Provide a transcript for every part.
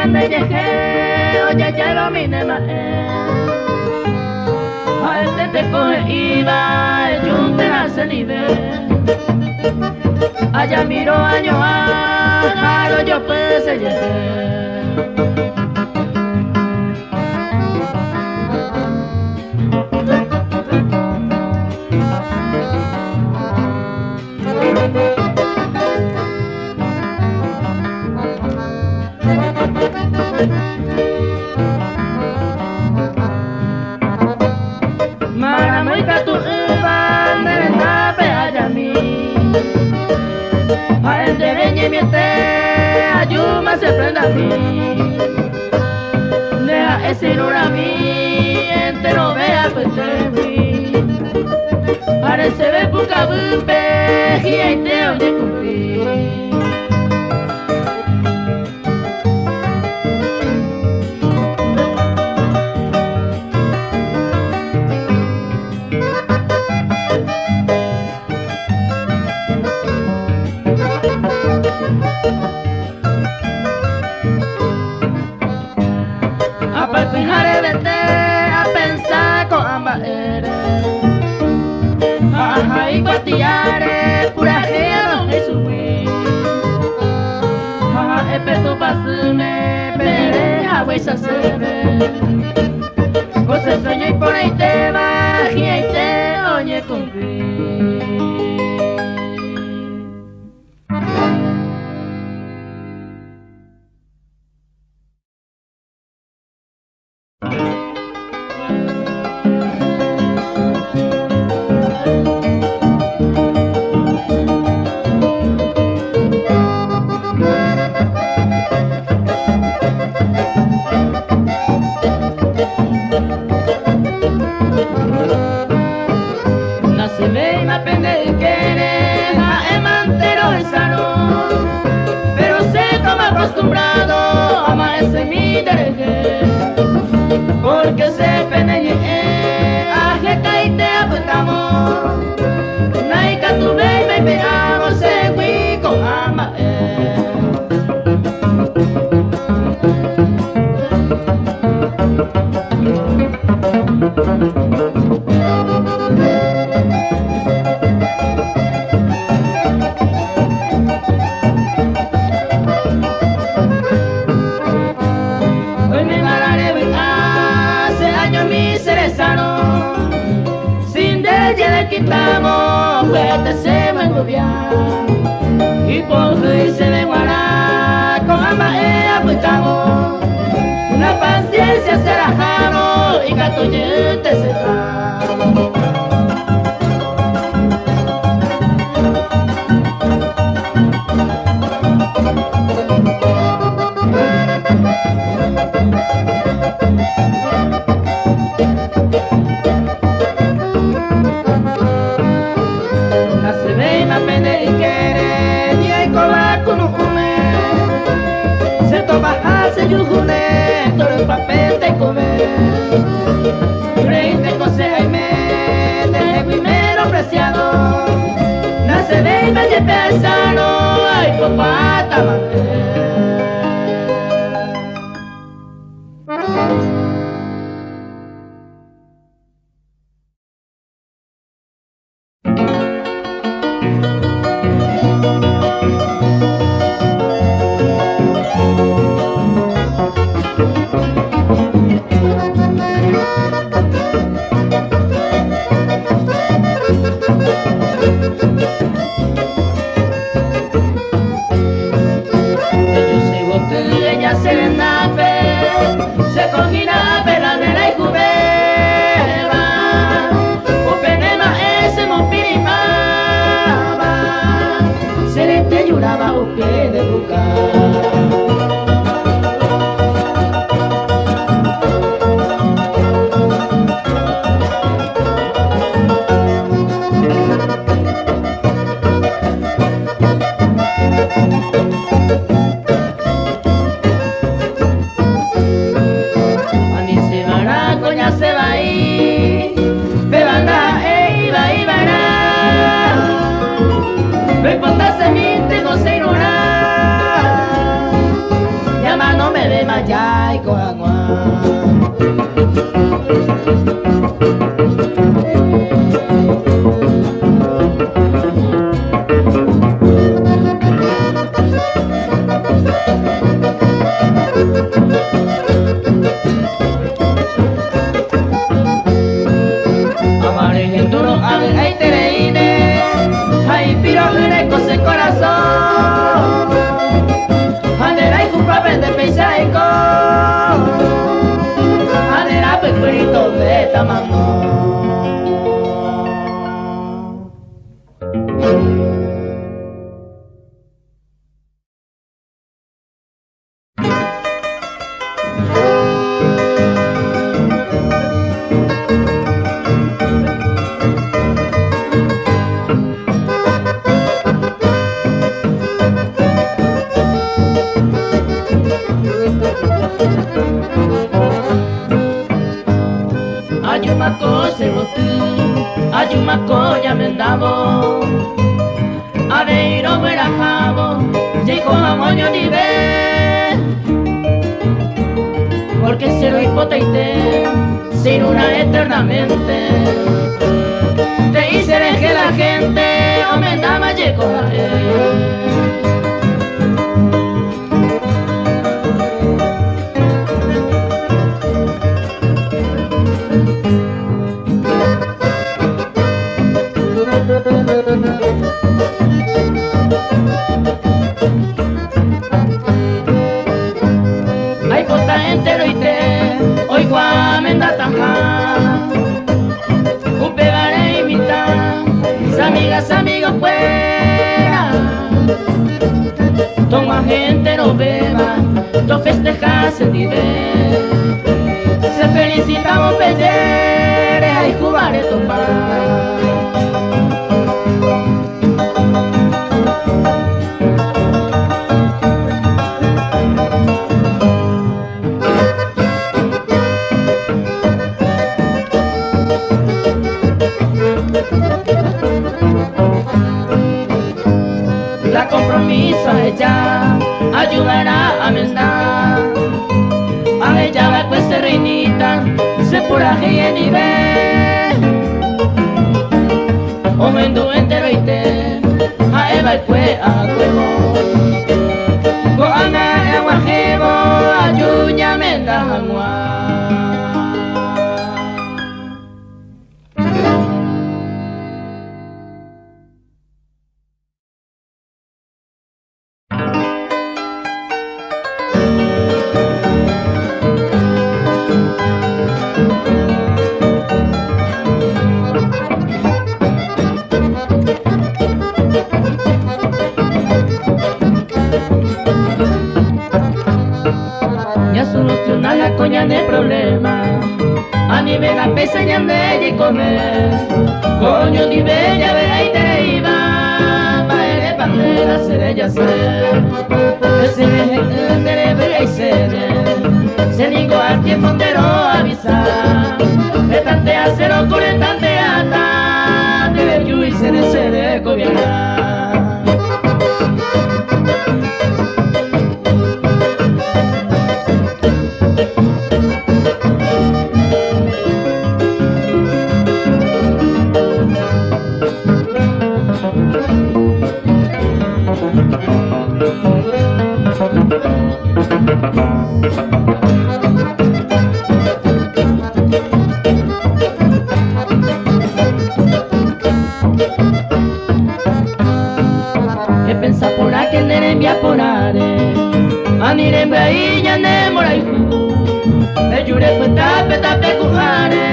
me llegué, oye, ya lo mine más. A este te coge iba, el yunte nace ni de. Allá miro año a yo pues se llegué. Maramuika tu iba, nerenda pe ayami. A el dereñe miente, ayuma se prenda a mí. Deja ese luna a mí, entero vea pues te vi. Ahora se ve puca bupe, y te oye cumplir. A palpijar vete a pensar con ambas eres. Ajá y guatiare, pura gea no es subir. Ajá espeto pasume, pereja huesa se ve. José sueño y por ahí te va, y ahí te oye cumplir. Acostumbrado a amarse mi dereje, porque se peneñe a jeca y te apretamos, naika tu baby pegamos se huico ama quitamos, pues se me engobia y por hoy se me guarda con ama aplicamos una paciencia se la jaro y catoyete se da. Yujune, todo el papel de comer. Reíte con Jaime, de primero preciado. Nace de y me pesano, ay, papá, tamate. Ayumako serotu, ayumako yamendabo, aveiro verajabo, llegó a moño nivel, porque cero hipoteite, sin una eternamente, te hice que la gente aumentaba llegó a él. Ay, pota entero y te, hoy guamenda tanja, un pegaré imitar, amigas, amigos fuera, toma gente no beba, to festejas se diver, se felicitamos pellere, ay, cubare topar. La compromiso a ella ayudará a mendar. A ella va pues ser reinita, se puraje y en nivel. O mendo entero y te, a Eva y pues a huevo. Goana agua jevo, ayuña menda jamua. Soluciona la coña de problema a nivel la peseña de y comer coño ni bella vera y te iba para el bandera ser ella ser ese de vera y se digo al tiempo entero avisar de tante acero con el tante ata de ver yo y se de gobiernar. Que pensa por aquel nerembia por are anirembra y ya ne moraiku de jure peta peta pecujare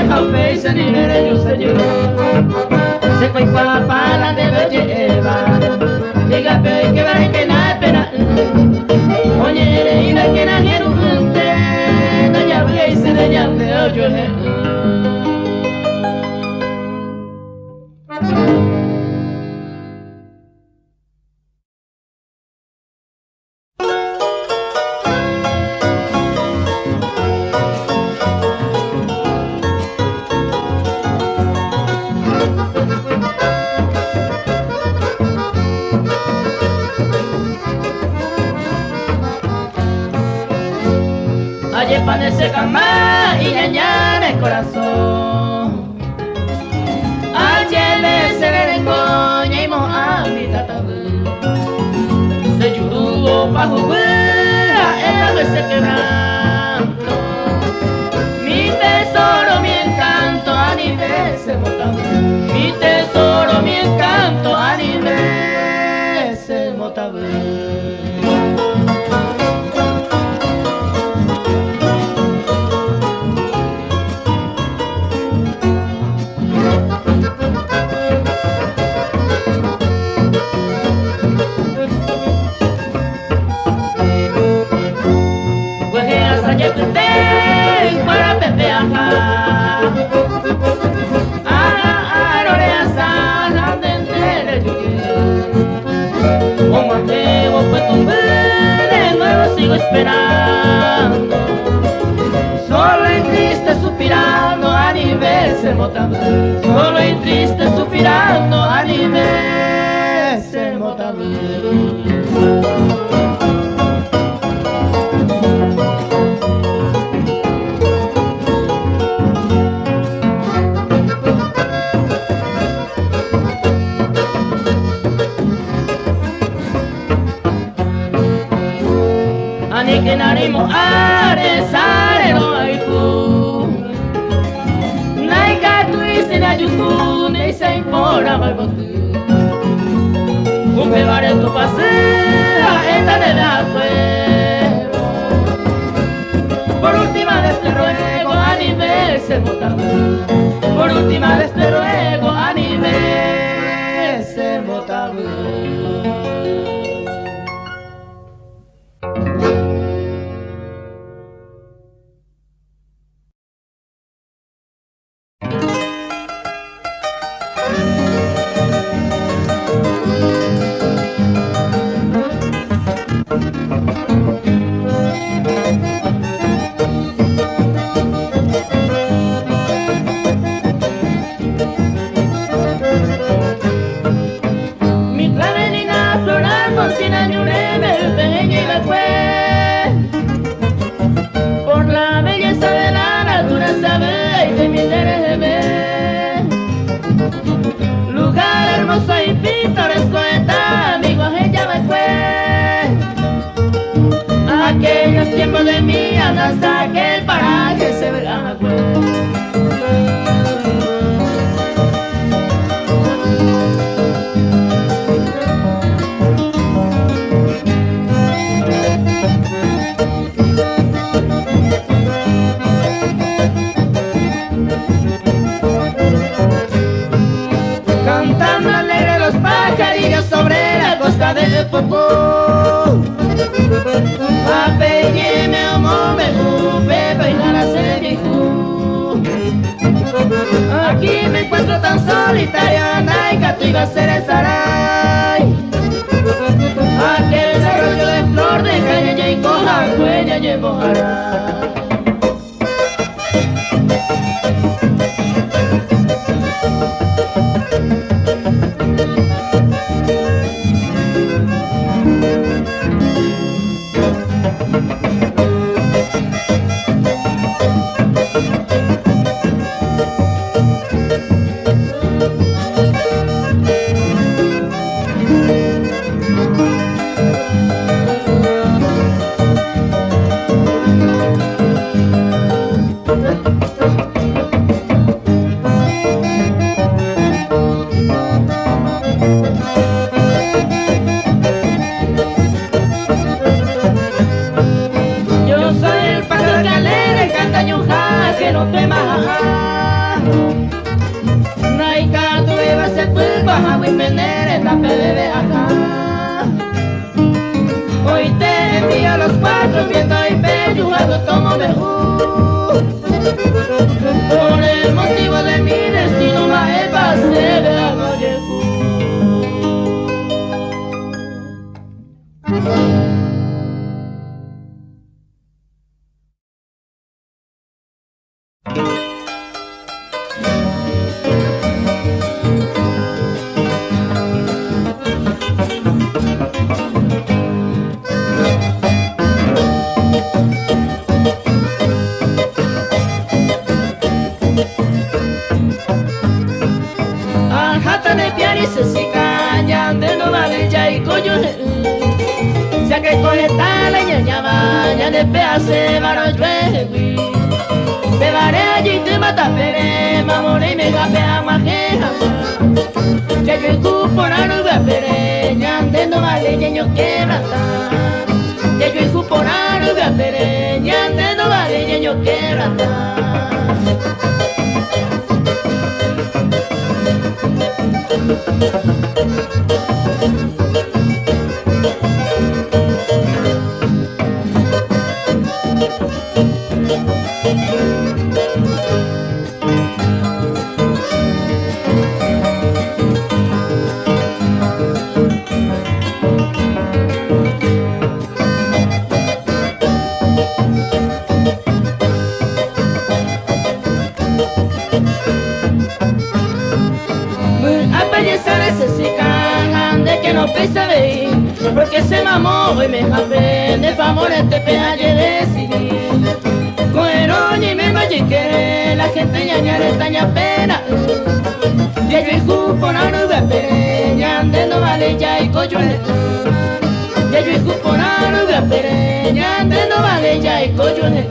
jaupe se ni nere yo se yo se coi pa la de lleva diga pe que va que na pena oye re ina que na jeru no ya ve se de ya de yo desvanece jamás y añade el corazón. Ayer se le coña y moja mi tatabu. Se yurugo pa' jugar, ella me se quebrando. Mi tesoro, mi encanto, a nivel se motabu. Mi tesoro, mi encanto, a nivel se motabu. Para Pepe acá, a de como ateo pues tumbé, de nuevo sigo esperando, solo y triste suspirando a nivel se motando, solo y triste suspirando a nivel se motando. Ani que narimo are sare no aiku Nai ka tuisi na yuku nei sei pora vai botu Upe vare tu pasea esta de la cueva Por última vez te ruego a nivel se votaba Por última vez te ruego a nivel se votaba Por la belleza de la naturaleza y de mi deber lugar hermoso y pintoresco está amigos ella me fue aquellos tiempos de mi andanza aquel paraje se verá cantando alegre los pajarillos sobre la costa del Popó Apeñeme amo me gupe bailar a Sebijú Aquí me encuentro tan solitaria Naika tú iba a ser el saray Aquel arroyo de flor de caña y coja huella y mojará Hoy te envío a los cuatro vientos y peyugados tomo mejor Por el motivo de mi destino más el pase de la noche ya que coge la ñaña baña de pedace para llueve. Te daré allí te mata pere, mamore me gapea majeja. Ya que tú por anu gapere, ñande no vale ñeño quebrata. Ya que tú por anu gapere, ñande no vale ñeño quebrata. Pesa de porque se mamó y me japé de favor este peaje decidir coeron y me machique la gente ñañare taña pena ya yo hijo por anu gapere ñande no vale ya y coyune ya yo hijo por anu gapere ñande no vale ya y coyune.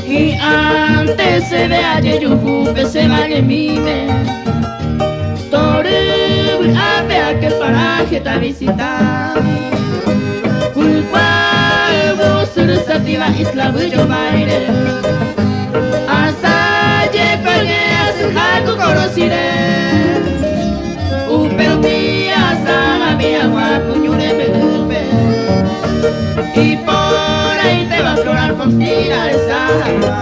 Y antes se vea de yujupe se vale mime Torre a ver que el paraje te visita Culpa vos sativa isla yo baile Hasta llegaré a su jaco conociré Pero mi hasta mi agua cuñure me dupe Y por ahí te va a florar con tira esa agua.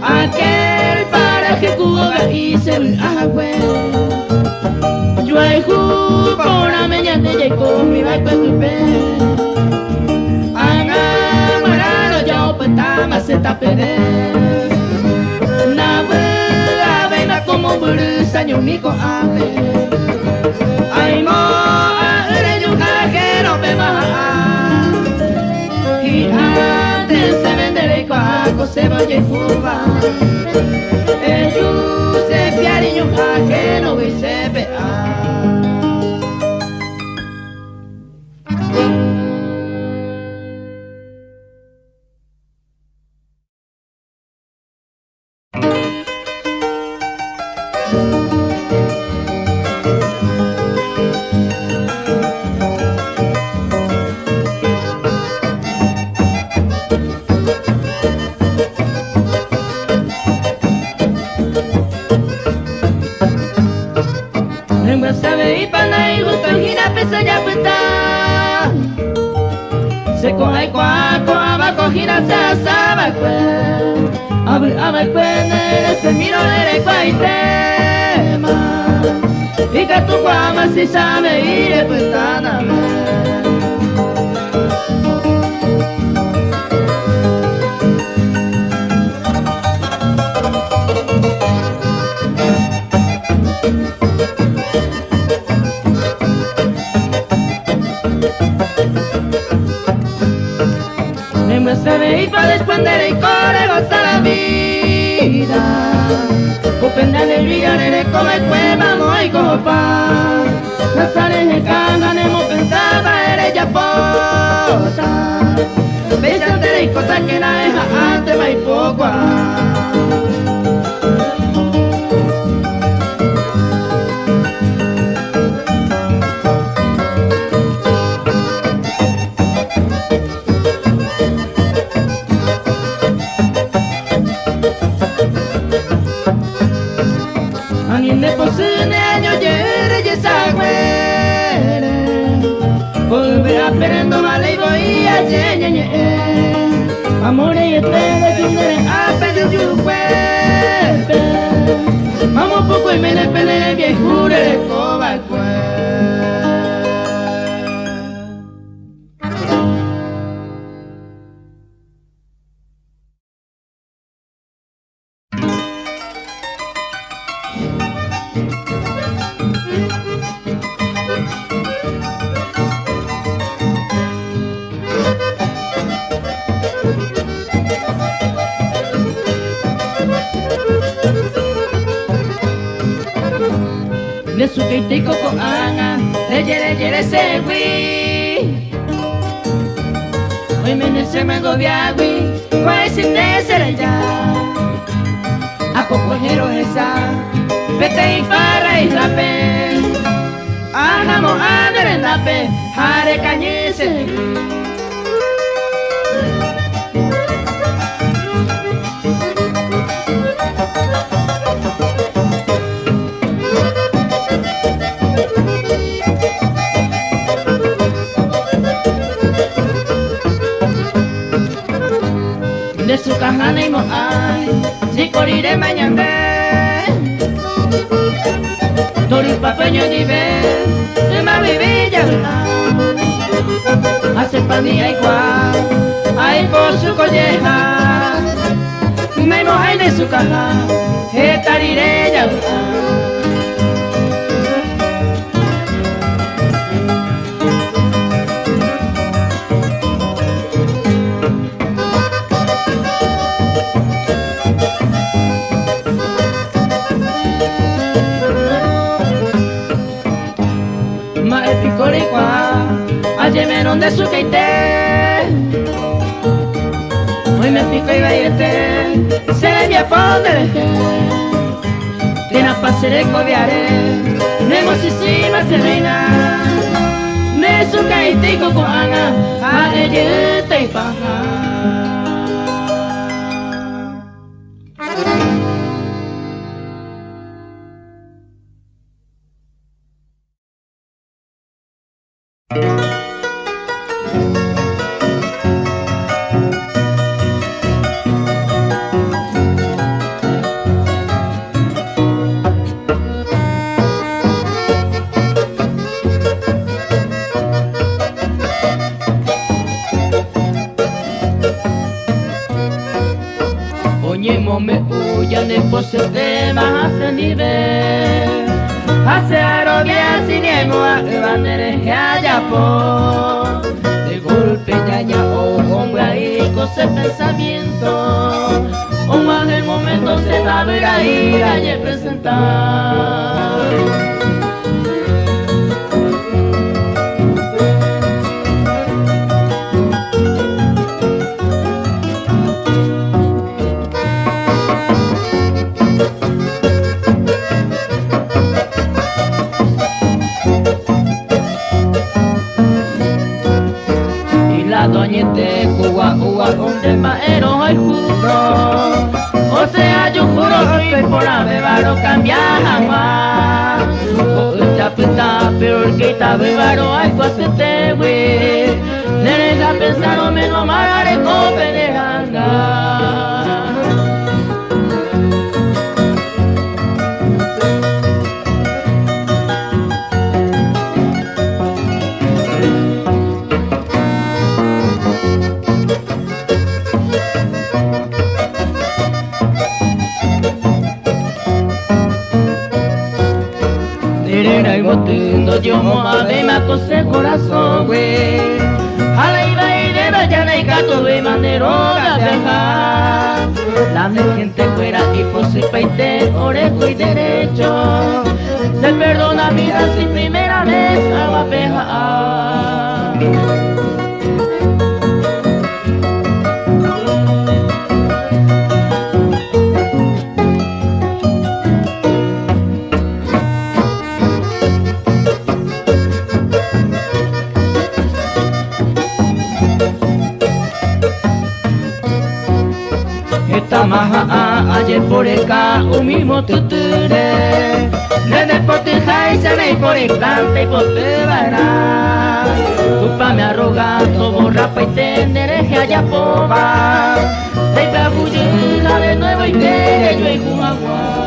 Aquel paraje cuba y se agüe yo hay por la meña de Jacob mi va con tu pe anamaralo ya opetama se tapere na bula vena como brusa ñumico ave ay mo ere yuka que no pe maha y antes se venderé cuaco se vaya Cuba ellos se piariño a que no vi se vea. Sabe y pana y gusto en gira pesa ya peta se coge cuaco abajo gira se asaba abajo se miro de cuaitema y que tu guama si sabe ir de putana se ve y para desprender el core vida. Upenda de brillare come cueva moi copa. Nasare he kana nemo pensaba ere ya pota. Besate de cosa que la deja antes mai poco. Angin de posune año yere ye sagüere. Volver a perendo male y voy a ye. Amore y este de chungere a pedir yucuepe. Vamos poco y me le pele viejure de coba cue. Nesuke ite koko anga, yere segui. Hoy me se me gobiagui, pues si te seré ya. A poco jero esa, vete y farra y rape. Anamo adere nape, hare cañese. De su caja ni mo ay, si corriré mañana. Tori papeño ni ve, ma vivilla hace panía igual, ay por su colleja. Me mojé de su caja, estariré ya. Ayer me donde su keite. Hoy me pico y vayete. Se le voy a poner. Tena pasere cobiare. Nemosísima serena. Ne su keite y coco ana. A ella y paja. Me huyan después de más a nivel hace arobia sin emo a bandere allá por de golpe ya o hombre ahí cose pensamiento o más del momento se va a ver ahí a presentar. Doñete Cuba, donde maero hay juro. O sea, yo juro que por la bebaro cambia jamás. O esta puta, pero el que está bebaro hay cosas te güey. Le deja pensar o menos marare con peneranga. Yo mo ave me acosé corazón güey. A la ida y de ya no hay gato de manero a viajar. La gente fuera y por si peite, orejo y derecho. Se perdona vida si primera vez agua peja. Esta maja ayer por acá un mismo tuture. Nene potija y se me por el cante y por te vará. Culpa me arrogando, borra pa' y tener eje allá poba. Te iba a bullir de nuevo y que yo y agua.